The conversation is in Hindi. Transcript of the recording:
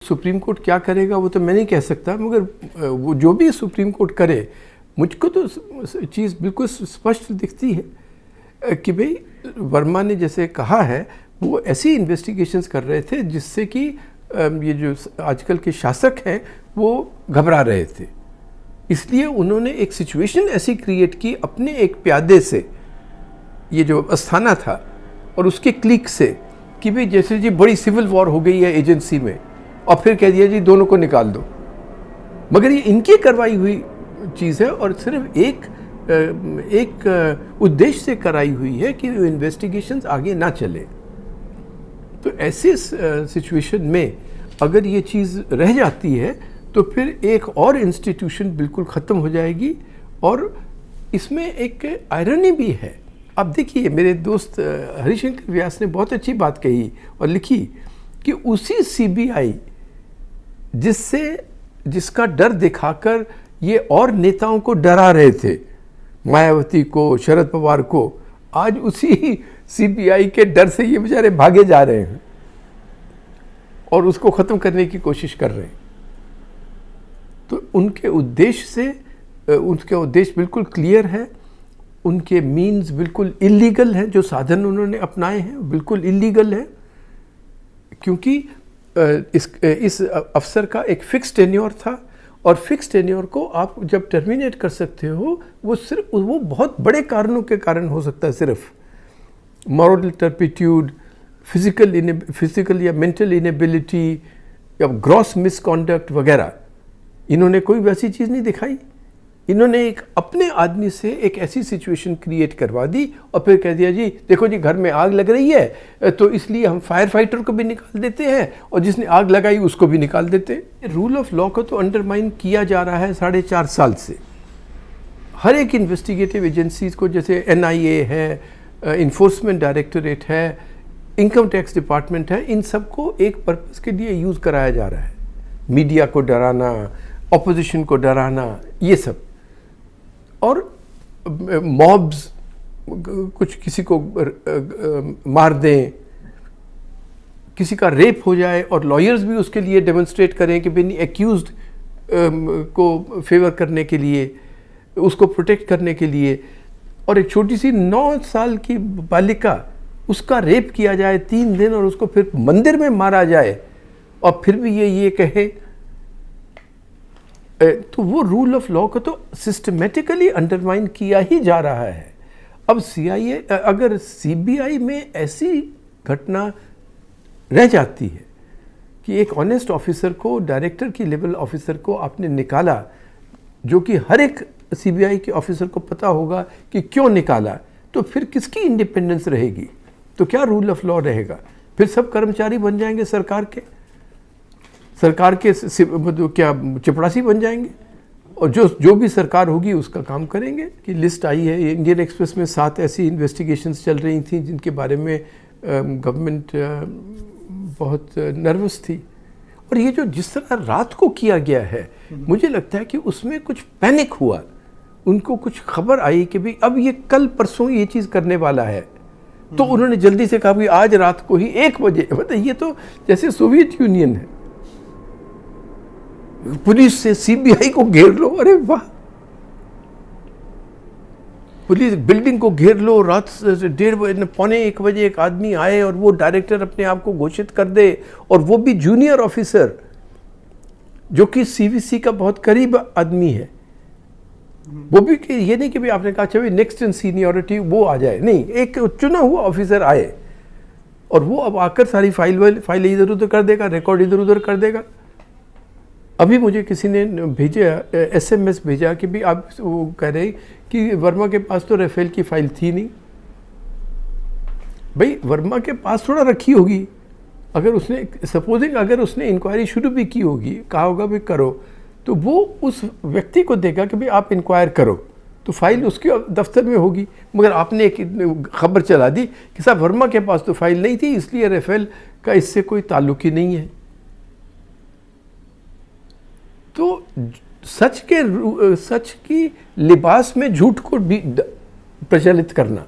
सुप्रीम कोर्ट क्या करेगा वो तो मैं नहीं कह सकता, मगर वो जो भी सुप्रीम कोर्ट करे, मुझको तो चीज़ बिल्कुल स्पष्ट दिखती है कि भाई वर्मा ने जैसे कहा है वो ऐसी इन्वेस्टिगेशंस कर रहे थे जिससे कि ये जो आजकल के शासक हैं वो घबरा रहे थे। इसलिए उन्होंने एक सिचुएशन ऐसी क्रिएट की अपने एक प्यादे से, ये जो अस्थाना था और उसके क्लिक से, कि भाई जैसे जी बड़ी सिविल वॉर हो गई है एजेंसी में, और फिर कह दिया जी दोनों को निकाल दो। मगर ये इनकी करवाई हुई चीज़ है और सिर्फ एक उद्देश्य से कराई हुई है कि इन्वेस्टिगेशंस आगे ना चले। तो ऐसे सिचुएशन में अगर ये चीज़ रह जाती है तो फिर एक और इंस्टीट्यूशन बिल्कुल ख़त्म हो जाएगी। और इसमें एक आयरनी भी है। अब देखिए, मेरे दोस्त हरिशंकर व्यास ने बहुत अच्छी बात कही और लिखी कि उसी सीबीआई जिसका डर दिखाकर ये और नेताओं को डरा रहे थे, मायावती को, शरद पवार को, आज उसी सीबीआई के डर से ये बेचारे भागे जा रहे हैं और उसको ख़त्म करने की कोशिश कर रहे हैं। तो उनके उद्देश्य बिल्कुल क्लियर है, उनके मीन्स बिल्कुल इलीगल हैं, जो साधन उन्होंने अपनाए हैं बिल्कुल इलीगल है, क्योंकि इस अफसर का एक फिक्स टेन्योर था और फिक्स टेन्योर को आप जब टर्मिनेट कर सकते हो वो बहुत बड़े कारणों के कारण हो सकता है, सिर्फ मॉरल टर्पिट्यूड, फिजिकल या मेंटल इनेबिलिटी या ग्रॉस मिसकॉन्डक्ट वगैरह। इन्होंने कोई वैसी चीज़ नहीं दिखाई। इन्होंने एक अपने आदमी से एक ऐसी सिचुएशन क्रिएट करवा दी और फिर कह दिया जी देखो जी घर में आग लग रही है तो इसलिए हम फायर फाइटर को भी निकाल देते हैं और जिसने आग लगाई उसको भी निकाल देते हैं। रूल ऑफ लॉ को तो अंडरमाइन किया जा रहा है 4.5 साल से। हर एक इन्वेस्टिगेटिव एजेंसीज को, जैसे NIA है, इन्फोर्समेंट डायरेक्टोरेट है, इनकम टैक्स डिपार्टमेंट है, इन सबको एक पर्पस के लिए यूज़ कराया जा रहा है। मीडिया को डराना, ऑपोजिशन को डराना, ये सब। और मॉब्स कुछ किसी को मार दें, किसी का रेप हो जाए और लॉयर्स भी उसके लिए डेमोन्स्ट्रेट करें कि भाई एक्यूज्ड को फेवर करने के लिए, उसको प्रोटेक्ट करने के लिए। और एक छोटी सी 9 साल की बालिका, उसका रेप किया जाए 3 दिन और उसको फिर मंदिर में मारा जाए और फिर भी ये कहे, तो वो रूल ऑफ लॉ को तो सिस्टमेटिकली अंडरमाइन किया ही जा रहा है। अब अगर CBI में ऐसी घटना रह जाती है कि एक ऑनेस्ट ऑफिसर को, डायरेक्टर की लेवल ऑफिसर को आपने निकाला, जो कि हर एक CBI के ऑफिसर को पता होगा कि क्यों निकाला, तो फिर किसकी इंडिपेंडेंस रहेगी? तो क्या रूल ऑफ लॉ रहेगा? फिर सब कर्मचारी बन जाएंगे सरकार के क्या चपरासी बन जाएंगे और जो भी सरकार होगी उसका काम करेंगे। कि लिस्ट आई है इंडियन एक्सप्रेस में, 7 ऐसी इन्वेस्टिगेशंस चल रही थी जिनके बारे में गवर्नमेंट बहुत नर्वस थी। और ये जो जिस तरह रात को किया गया है, मुझे लगता है कि उसमें कुछ पैनिक हुआ, उनको कुछ खबर आई कि भाई अब ये कल परसों ये चीज़ करने वाला है, तो उन्होंने जल्दी से कहा कि आज रात को ही 1 बजे, मतलब ये तो जैसे सोवियत यूनियन है, पुलिस से CBI को घेर लो। अरे वाह, पुलिस बिल्डिंग को घेर लो, रात 1:30 बजे, 1:45 बजे एक आदमी आए और वो डायरेक्टर अपने आप को घोषित कर दे, और वो भी जूनियर ऑफिसर जो कि CVC का बहुत करीब आदमी है। वो भी ये नहीं कि भाई आपने कहा अच्छा नेक्स्ट इन सीनियरिटी वो आ जाए, नहीं, एक चुना हुआ ऑफिसर आए और वो अब आकर सारी फाइल इधर उधर कर देगा, रिकॉर्ड इधर उधर कर देगा। अभी मुझे किसी ने भेजा, SMS भेजा कि भाई आप वो कह रहे कि वर्मा के पास तो राफेल की फाइल थी नहीं। भाई वर्मा के पास थोड़ा रखी होगी, अगर उसने सपोजिंग अगर उसने इंक्वायरी शुरू भी की होगी, कहा होगा भी करो, तो वो उस व्यक्ति को देगा कि भाई आप इंक्वायर करो, तो फाइल उसके दफ्तर में होगी। मगर आपने एक खबर चला दी कि साहब वर्मा के पास तो फाइल नहीं थी, इसलिए राफेल का इससे कोई ताल्लुक ही नहीं है। तो सच की लिबास में झूठ को भी प्रचलित करना,